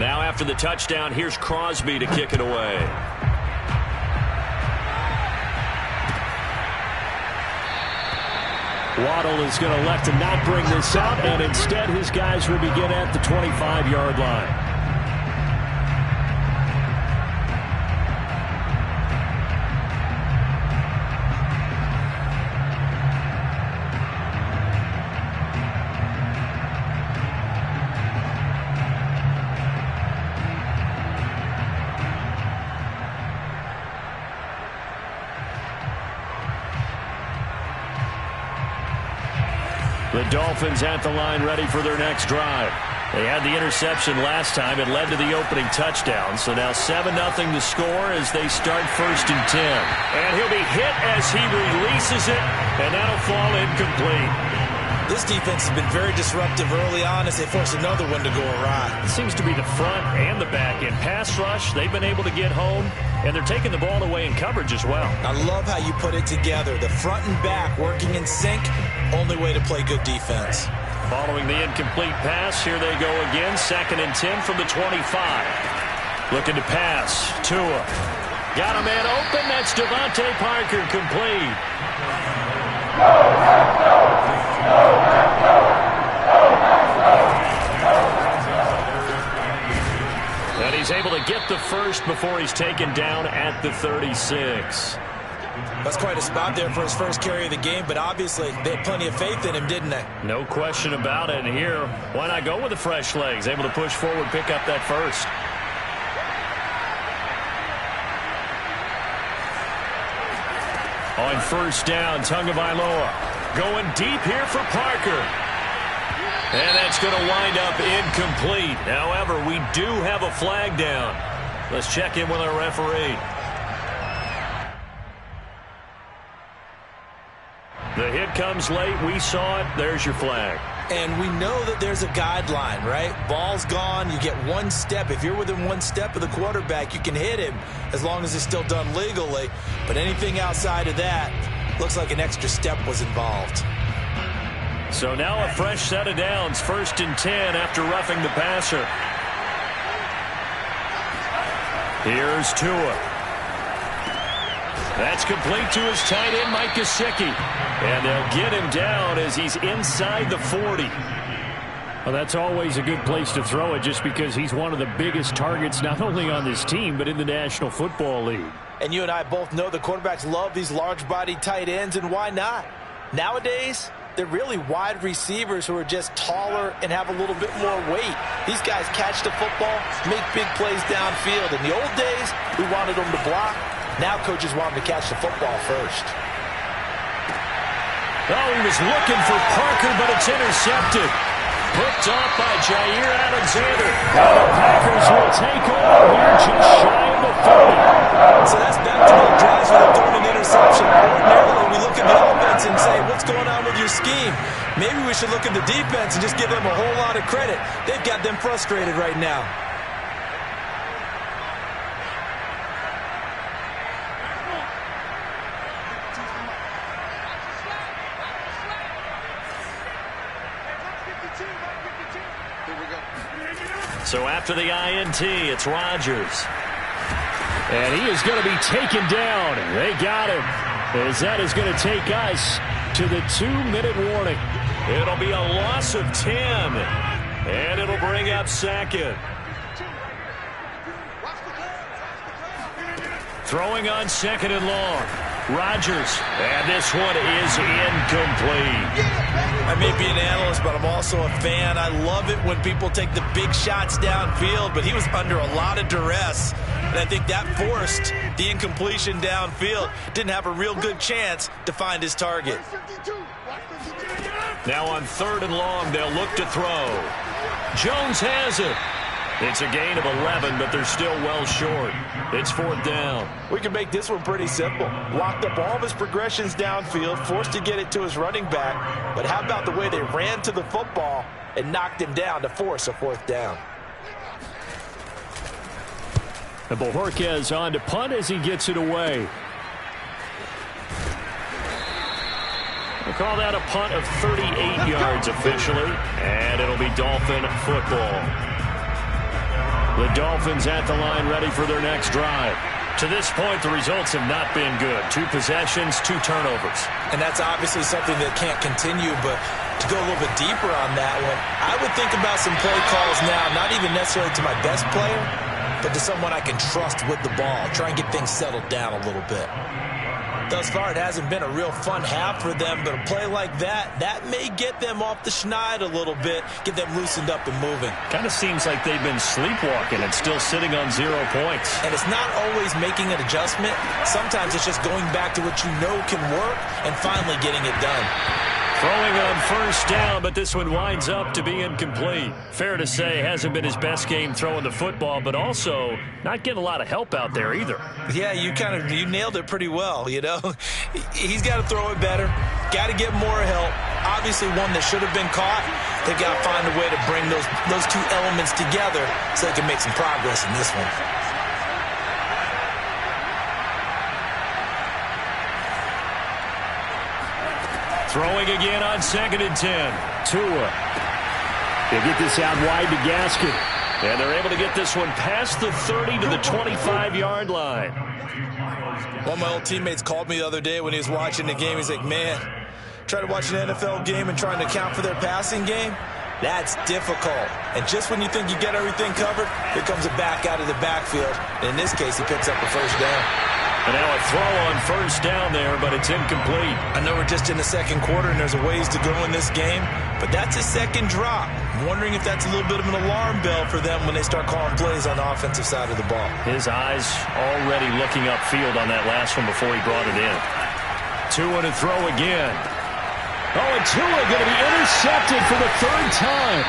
Now after the touchdown, here's Crosby to kick it away. Waddle is going to elect to not bring this out, and instead his guys will begin at the 25-yard line. The Dolphins at the line ready for their next drive. They had the interception last time. It led to the opening touchdown. So now 7-0 to score as they start 1st and 10. And he'll be hit as he releases it, and that'll fall incomplete. This defense has been very disruptive early on as they force another one to go awry. It seems to be the front and the back. In pass rush, they've been able to get home, and they're taking the ball away in coverage as well. I love how you put it together. The front and back working in sync, only way to play good defense. Following the incomplete pass, here they go again. 2nd and 10 from the 25. Looking to pass. Tua. Got a man open. That's Devontae Parker, complete. And he's able to get the first before he's taken down at the 36. That's quite a spot there for his first carry of the game, but obviously they had plenty of faith in him, didn't they? No question about it. And here, why not go with the fresh legs? Able to push forward, pick up that first. On 1st down, Tagovailoa going deep here for Parker. And that's going to wind up incomplete. However, we do have a flag down. Let's check in with our referee. The hit comes late. We saw it. There's your flag. And we know that there's a guideline, right? Ball's gone. You get 1 step. If you're within 1 step of the quarterback, you can hit him as long as it's still done legally. But anything outside of that, looks like an extra step was involved. So now a fresh set of downs. 1st and 10 after roughing the passer. Here's Tua. That's complete to his tight end, Mike Gesicki. And they'll get him down as he's inside the 40. Well, that's always a good place to throw it just because he's one of the biggest targets not only on this team but in the National Football League. And you and I both know the quarterbacks love these large-bodied tight ends, and why not? Nowadays, they're really wide receivers who are just taller and have a little bit more weight. These guys catch the football, make big plays downfield. In the old days, we wanted them to block. Now coaches want them to catch the football first. Oh, he was looking for Parker, but it's intercepted. Hooked off by Jair Alexander. And the Packers will take over here just shy of the 30. So that's back-to-back drives where they're throwing an interception. Ordinarily, we look at the offense and say, what's going on with your scheme? Maybe we should look at the defense and just give them a whole lot of credit. They've got them frustrated right now. So after the INT, it's Rodgers. And he is going to be taken down. They got him. As that is going to take us to the 2-minute warning. It'll be a loss of 10. And it'll bring up 2nd. Throwing on 2nd and long. Rodgers. And this one is incomplete. I may be an analyst, but I'm also a fan. I love it when people take the big shots downfield, but he was under a lot of duress. And I think that forced the incompletion downfield. Didn't have a real good chance to find his target. Now on 3rd and long, they'll look to throw. Jones has it. It's a gain of 11, but they're still well short. It's 4th down. We can make this one pretty simple. Blocked up all of his progressions downfield, forced to get it to his running back. But how about the way they ran to the football and knocked him down to force a 4th down? And Bojorquez on to punt as he gets it away. We'll call that a punt of 38 yards officially, and it'll be Dolphin football. The Dolphins at the line ready for their next drive. To this point, the results have not been good. 2 possessions, 2 turnovers. And that's obviously something that can't continue, but to go a little bit deeper on that one, I would think about some play calls now, not even necessarily to my best player, but to someone I can trust with the ball. Try and get things settled down a little bit. Thus far, it hasn't been a real fun half for them, but a play like that may get them off the schneid a little bit, get them loosened up and moving. Kind of seems like they've been sleepwalking and still sitting on 0 points. And it's not always making an adjustment. Sometimes it's just going back to what you know can work and finally getting it done. Throwing on first down, but this one winds up to be incomplete. Fair to say, hasn't been his best game throwing the football, but also not getting a lot of help out there either. Yeah, you nailed it pretty well, you know. He's got to throw it better, got to get more help. Obviously one that should have been caught. They've got to find a way to bring those 2 elements together so they can make some progress in this one. Throwing again on 2nd and 10. Tua. They get this out wide to Gaskin. And they're able to get this one past the 30 to the 25-yard line. One of my old teammates called me the other day when he was watching the game. He's like, man, try to watch an NFL game and trying to account for their passing game? That's difficult. And just when you think you get everything covered, here comes a back out of the backfield. And in this case, he picks up a first down. And now a throw on first down there, but it's incomplete. I know we're just in the second quarter and there's a ways to go in this game, but that's a second drop. I'm wondering if that's a little bit of an alarm bell for them when they start calling plays on the offensive side of the ball. His eyes already looking upfield on that last one before he brought it in. Tua to throw again. Oh, and Tua going to be intercepted for the 3rd time.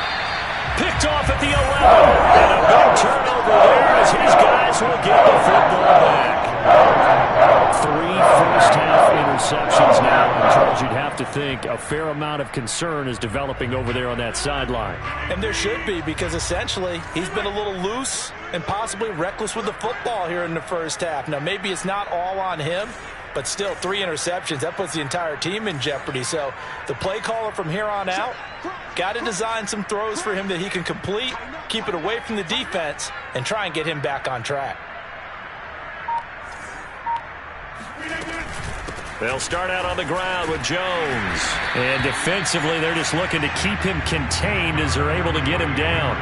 Picked off at the 11. And a big turnover there as his guys will get the football back. 3 first-half interceptions now. And Charles, you'd have to think a fair amount of concern is developing over there on that sideline. And there should be, because essentially he's been a little loose and possibly reckless with the football here in the first half. Now, maybe it's not all on him, but still 3 interceptions. That puts the entire team in jeopardy. So the play caller from here on out got to design some throws for him that he can complete, keep it away from the defense, and try and get him back on track. They'll start out on the ground with Jones. And defensively, they're just looking to keep him contained as they're able to get him down.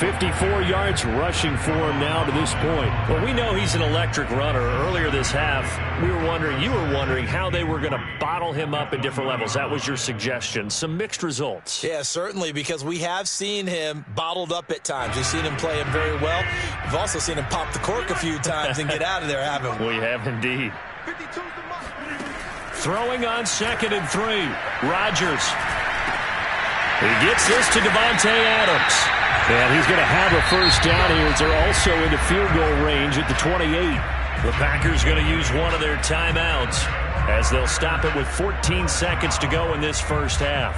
54 yards rushing for him now to this point. Well, we know he's an electric runner. Earlier this half, you were wondering how they were going to bottle him up at different levels. That was your suggestion. Some mixed results. Yeah, certainly, because we have seen him bottled up at times. We've seen him play him very well. We've also seen him pop the cork a few times and get out of there, haven't we? We have indeed. Throwing on 2nd and 3. Rodgers. He gets this to Davante Adams. And he's going to have a first down here as they're also into field goal range at the 28. The Packers going to use one of their timeouts as they'll stop it with 14 seconds to go in this first half.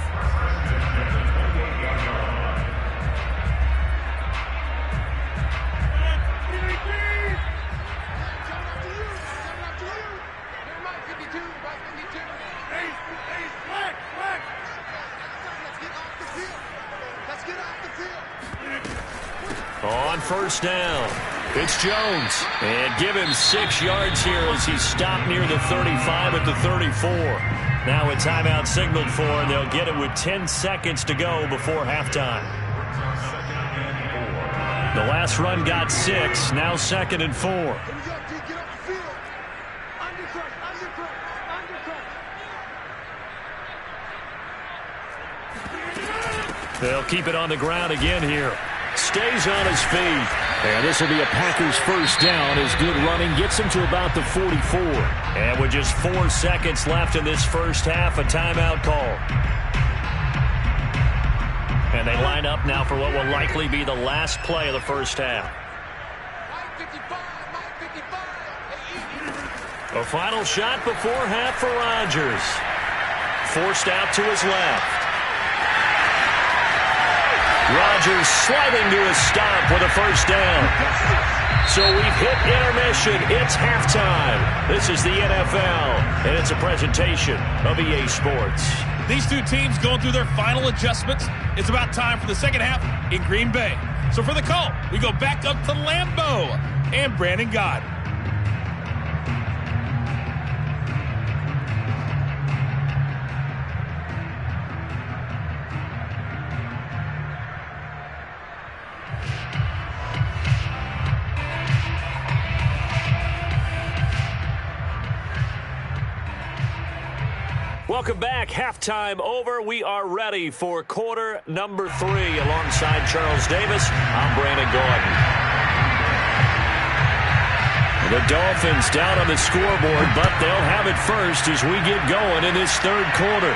On first down, it's Jones. And give him 6 yards here as he's stopped near the 35 at the 34. Now a timeout signaled for, and they'll get it with 10 seconds to go before halftime. The last run got 6, now 2nd and 4. They'll keep it on the ground again here. Stays on his feet. And this will be a Packers first down as good running gets him to about the 44. And with just 4 seconds left in this first half, a timeout call. And they line up now for what will likely be the last play of the first half. A final shot before half for Rodgers. Forced out to his left. Rodgers sliding to a stop with a first down. So we've hit intermission. It's halftime. This is the NFL, and it's a presentation of EA Sports. These two teams going through their final adjustments. It's about time for the second half in Green Bay. So for the call, we go back up to Lambeau and Brandon Gaudin. Welcome back. Halftime over. We are ready for quarter number 3. Alongside Charles Davis, I'm Brandon Gaudin. The Dolphins down on the scoreboard, but they'll have it first as we get going in this third quarter.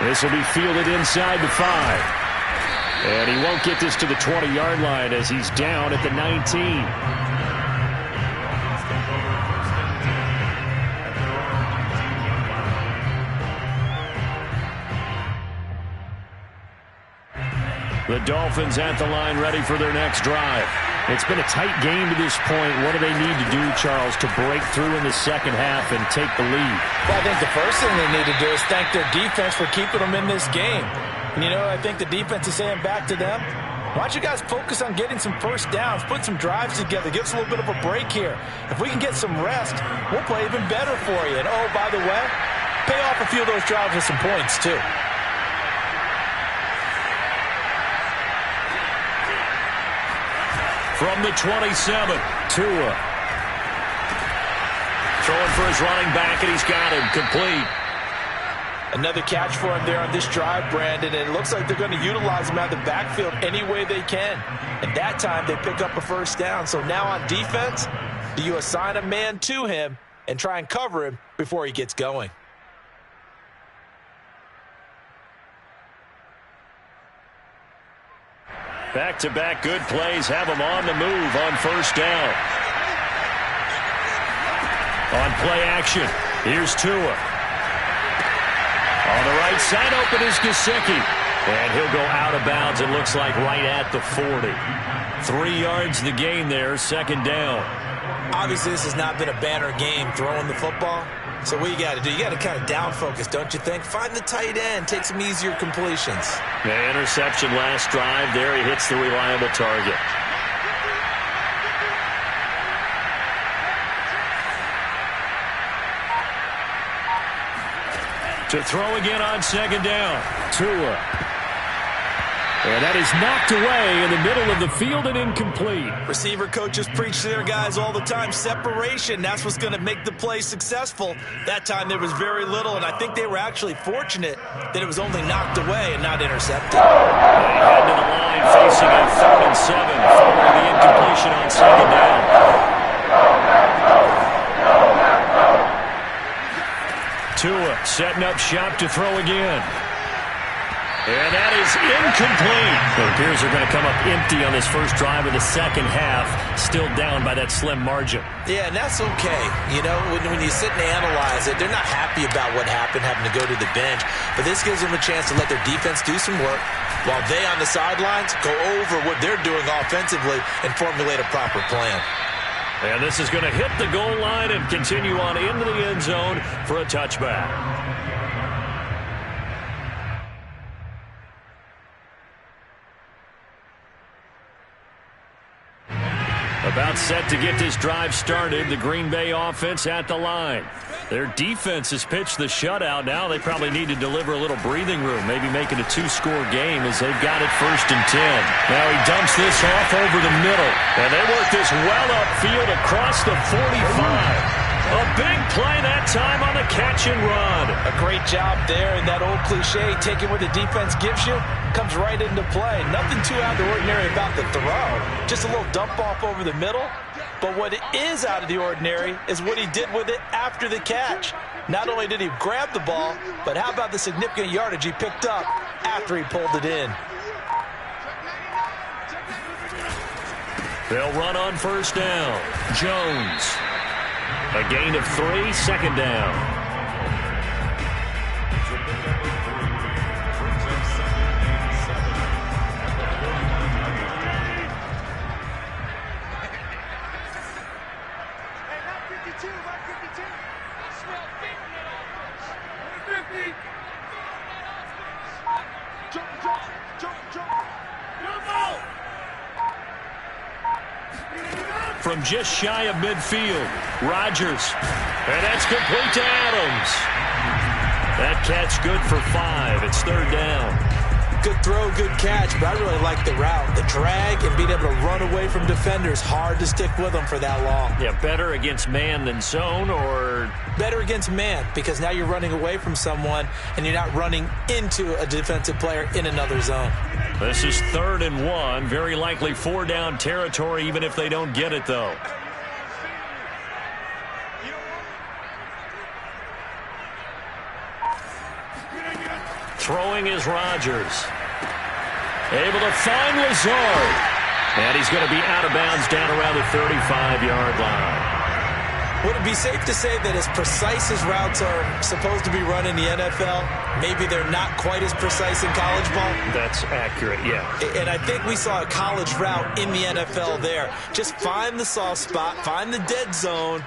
This will be fielded inside the 5. And he won't get this to the 20-yard line as he's down at the 19. The Dolphins at the line ready for their next drive. It's been a tight game to this point. What do they need to do, Charles, to break through in the second half and take the lead? Well, I think the first thing they need to do is thank their defense for keeping them in this game. And, I think the defense is saying back to them, why don't you guys focus on getting some first downs, put some drives together, give us a little bit of a break here. If we can get some rest, we'll play even better for you. And, oh, by the way, pay off a few of those drives with some points, too. From the 27, Tua. Throwing for his running back, and he's got him complete. Another catch for him there on this drive, Brandon, and it looks like they're going to utilize him out of the backfield any way they can. And that time, they pick up a first down. So now on defense, do you assign a man to him and try and cover him before he gets going? Back-to-back good plays have him on the move on first down. On play action, here's Tua. On the right side, open is Gesicki. And he'll go out of bounds, it looks like right at the 40. 3 yards the gain there, second down. Obviously, this has not been a banner game throwing the football. So what you got to do, you got to kind of down focus, don't you think? Find the tight end, take some easier completions. The interception last drive there. He hits the reliable target. To throw again on second down. Tua. And that is knocked away in the middle of the field and incomplete. Receiver coaches preach to their guys all the time. Separation, that's what's going to make the play successful. That time there was very little, and I think they were actually fortunate that it was only knocked away and not intercepted. They head to the line facing a 3rd and 7 following the incompletion on second down. Tua setting up shop to throw again. And that is incomplete. It appears they're going to come up empty on this first drive of the second half, still down by that slim margin. Yeah, and that's okay. When you sit and analyze it, they're not happy about what happened, having to go to the bench. But this gives them a chance to let their defense do some work while they on the sidelines go over what they're doing offensively and formulate a proper plan. And this is going to hit the goal line and continue on into the end zone for a touchback. About set to get this drive started, the Green Bay offense at the line. Their defense has pitched the shutout. Now they probably need to deliver a little breathing room, maybe make it a 2-score game as they've got it 1st and 10. Now he dumps this off over the middle, and they work this well upfield across the 45. A big play that time on the catch and run. A great job there, and that old cliche, taking what the defense gives you, comes right into play. Nothing too out of the ordinary about the throw. Just a little dump off over the middle. But what is out of the ordinary is what he did with it after the catch. Not only did he grab the ball, but how about the significant yardage he picked up after he pulled it in. They'll run on first down. Jones. A gain of 3, second down. from just shy of midfield. Rodgers. And that's complete to Adams. That catch good for 5. It's 3rd down. Good throw, good catch, but I really like the route. The drag and being able to run away from defenders, hard to stick with them for that long. Yeah, better against man than zone, or? Better against man, because now you're running away from someone and you're not running into a defensive player in another zone. This is 3rd and 1. Very likely 4-down territory, even if they don't get it, though. Throwing is Rodgers. Able to find Lazard. And he's going to be out of bounds down around the 35-yard line. Would it be safe to say that as precise as routes are supposed to be run in the NFL, maybe they're not quite as precise in college ball? That's accurate, yeah. And I think we saw a college route in the NFL there. Just find the soft spot, find the dead zone,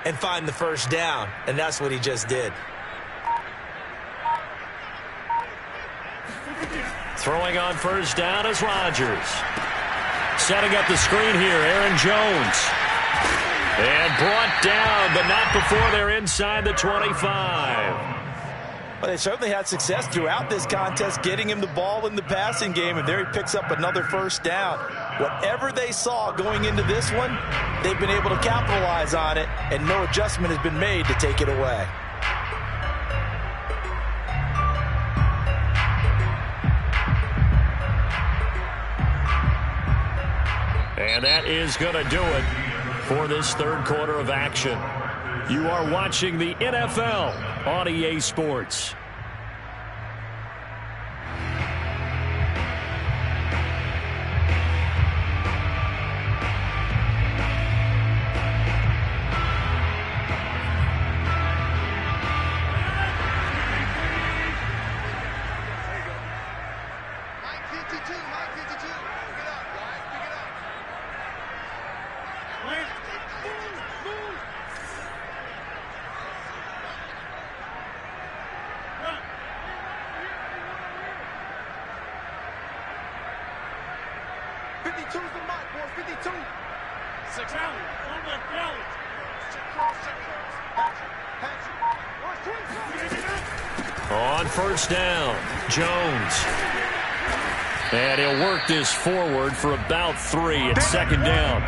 and find the 1st down. And that's what he just did. Throwing on 1st down is Rodgers. Setting up the screen here, Aaron Jones. And brought down, but not before they're inside the 25. Well, they certainly had success throughout this contest, getting him the ball in the passing game, and there he picks up another 1st down. Whatever they saw going into this one, they've been able to capitalize on it, and no adjustment has been made to take it away. And that is going to do it for this 3rd quarter of action. You are watching the NFL on EA Sports. On 1st down, Jones. And he'll work this forward for about 3. It's 2nd down.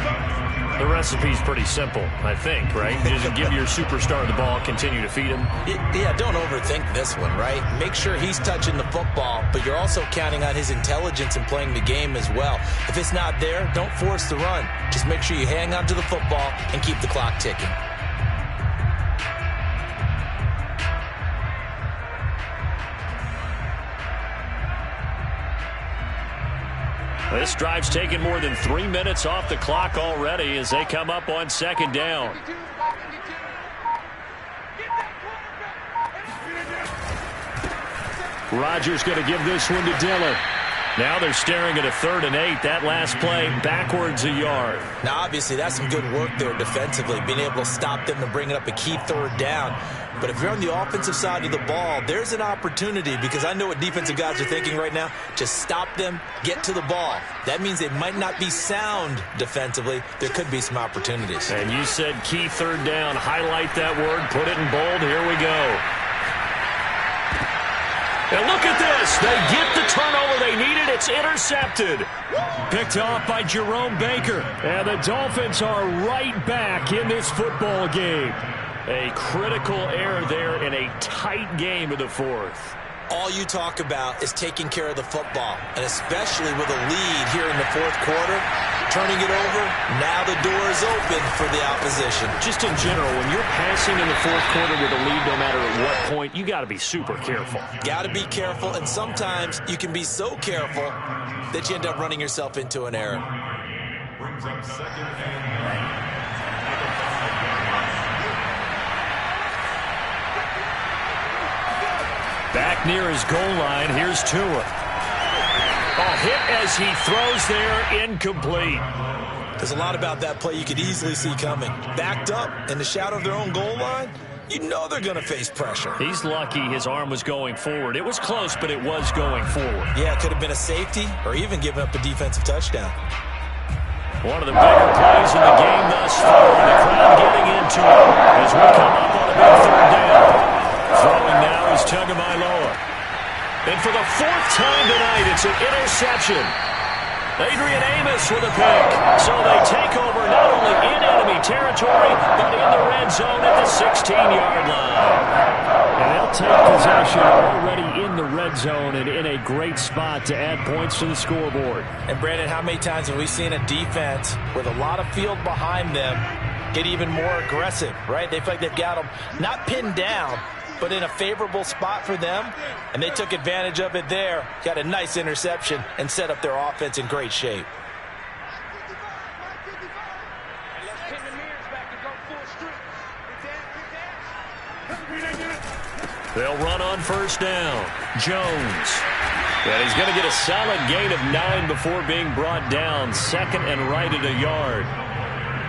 The recipe's pretty simple, I think, right? Just give your superstar the ball, continue to feed him. Yeah, don't overthink this one, right? Make sure he's touching the football, but you're also counting on his intelligence in playing the game as well. If it's not there, don't force the run. Just make sure you hang on to the football and keep the clock ticking. This drive's taken more than 3 minutes off the clock already as they come up on 2nd down. Rodgers going to give this one to Dillon. Now they're staring at a 3rd and 8. That last play backwards a yard. Now, obviously, that's some good work there defensively, being able to stop them and bring up a key 3rd down. But if you're on the offensive side of the ball, there's an opportunity, because I know what defensive guys are thinking right now. Just stop them, get to the ball. That means they might not be sound defensively. There could be some opportunities. And you said key 3rd down. Highlight that word. Put it in bold. Here we go. And look at this. They get the turnover they needed. It's intercepted. Picked off by Jerome Baker. And the Dolphins are right back in this football game. A critical error there in a tight game of the 4th. All you talk about is taking care of the football, and especially with a lead here in the 4th quarter, turning it over, now the door is open for the opposition. Just in general, when you're passing in the 4th quarter with a lead, no matter at what point, you got to be super careful. Got to be careful, and sometimes you can be so careful that you end up running yourself into an error. Brings up 2nd and 9. Back near his goal line, here's Tua. A hit as he throws there, incomplete. There's a lot about that play you could easily see coming. Backed up in the shadow of their own goal line, you know they're going to face pressure. He's lucky his arm was going forward. It was close, but it was going forward. Yeah, it could have been a safety or even giving up a defensive touchdown. One of the bigger plays in the game thus far. The crowd getting into it as we come up on a big third down. Throwing now is Tagovailoa. And for the fourth time tonight, it's an interception. Adrian Amos with a pick. So they take over not only in enemy territory, but in the red zone at the 16-yard line. And they'll take possession already in the red zone and in a great spot to add points to the scoreboard. And Brandon, how many times have we seen a defense with a lot of field behind them get even more aggressive, right? They feel like they've got them not pinned down, but in a favorable spot for them, and they took advantage of it there. Got a nice interception and set up their offense in great shape. They'll run on first down. Jones. And he's going to get a solid gain of 9 before being brought down. Second and right at a yard.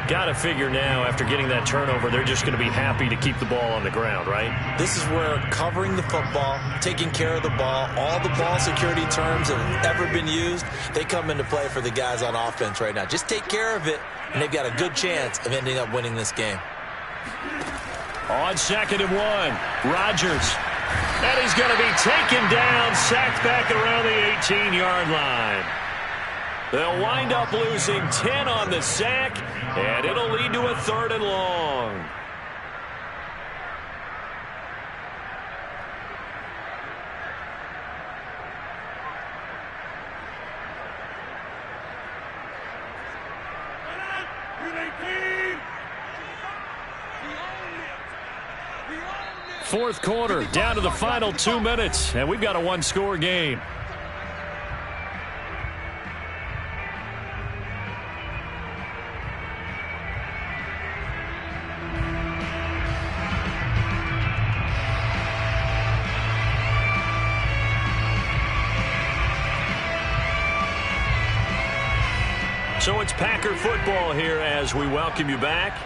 Got to figure now, after getting that turnover, they're just going to be happy to keep the ball on the ground, right? This is where covering the football, taking care of the ball, all the ball security terms that have ever been used, they come into play for the guys on offense right now. Just take care of it, and they've got a good chance of ending up winning this game. On 2nd and 1, Rodgers. And he's going to be taken down, sacked back around the 18-yard line. They'll wind up losing 10 on the sack, and it'll lead to a 3rd and long. Fourth quarter, down to the final 2 minutes, and we've got a one-score game. So it's Packer football here as we welcome you back.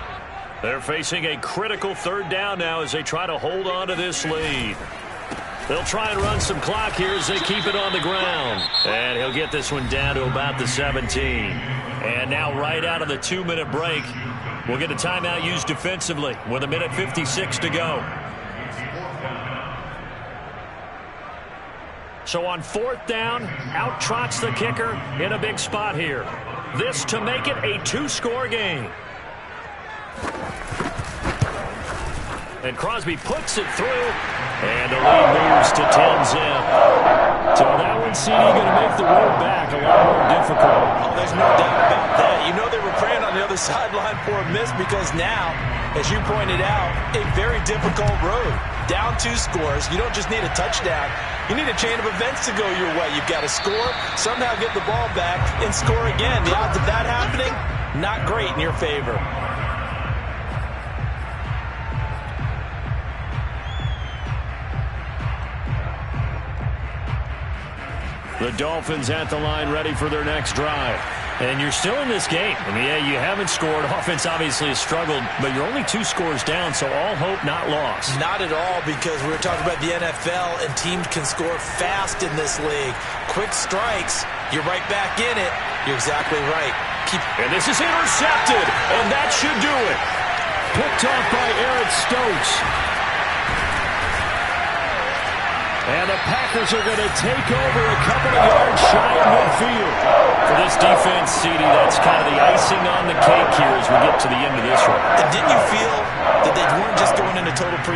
They're facing a critical 3rd down now as they try to hold on to this lead. They'll try and run some clock here as they keep it on the ground. And he'll get this one down to about the 17. And now right out of the 2-minute break, we'll get a timeout used defensively with 1:56 to go. So on 4th down, out trots the kicker in a big spot here. This to make it a 2-score game. And Crosby puts it through, and the lead moves to 10-zip. So that one, CD, going to make the road back a lot more difficult. Oh, there's no doubt about that. You know they were praying on the other sideline for a miss because now, as you pointed out, a very difficult road. Down 2 scores. You don't just need a touchdown. You need a chain of events to go your way. You've got to score, somehow get the ball back, and score again. The odds of that happening, not great in your favor. The Dolphins at the line ready for their next drive. And you're still in this game. I mean, yeah, you haven't scored. Offense obviously has struggled, but you're only 2 scores down, so all hope not lost. Not at all, because we were talking about the NFL, and teams can score fast in this league. Quick strikes, you're right back in it. You're exactly right. And this is intercepted, and that should do it. Picked off by Eric Stokes. And the Packers are going to take over a couple of yards shy of midfield. For this defense, CD, that's kind of the icing on the cake here as we get to the end of this one. And didn't you feel that they weren't just going into total pre